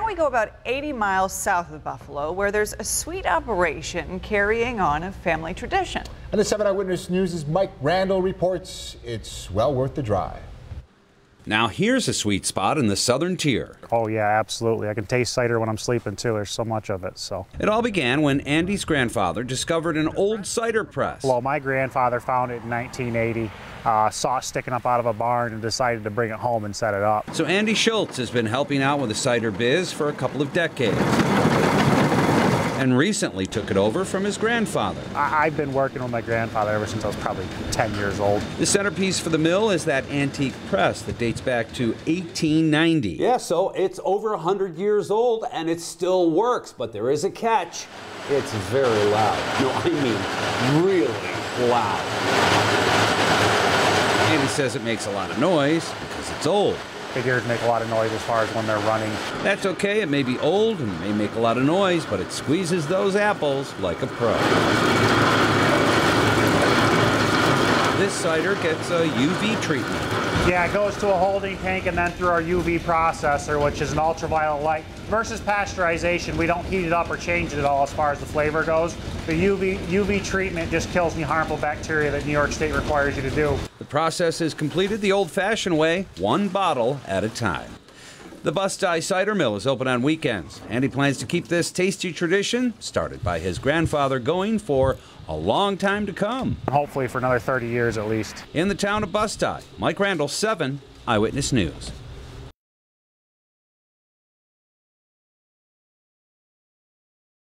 we go about 80 miles south of Buffalo, where there's a sweet operation carrying on a family tradition. And the 7 Eyewitness News' Mike Randall reports it's well worth the drive. Now here's a sweet spot in the southern tier. Oh yeah, absolutely. I can taste cider when I'm sleeping too. There's so much of it. So It all began when Andy's grandfather discovered an old cider press. well, my grandfather found it in 1980, saw it sticking up out of a barn and decided to bring it home and set it up. So Andy Schultz has been helping out with the cider biz for a couple of decades, and recently took it over from his grandfather. I've been working with my grandfather ever since I was probably 10 years old. The centerpiece for the mill is that antique press that dates back to 1890. Yeah, so it's over 100 years old and it still works, but there is a catch. It's very loud. No, I mean really loud. Andy says it makes a lot of noise because it's old. Big ears make a lot of noise as far as when they're running. That's okay, it may be old and may make a lot of noise, but it squeezes those apples like a pro. This cider gets a UV treatment. Yeah, it goes to a holding tank and then through our UV processor, which is an ultraviolet light. Versus pasteurization, we don't heat it up or change it at all as far as the flavor goes. The UV treatment just kills any harmful bacteria that New York State requires you to do. The process is completed the old-fashioned way, one bottle at a time. The Busti Cider Mill is open on weekends. Andy plans to keep this tasty tradition, started by his grandfather, going for a long time to come. Hopefully for another 30 years at least. In the town of Busti, Mike Randall, 7 Eyewitness News.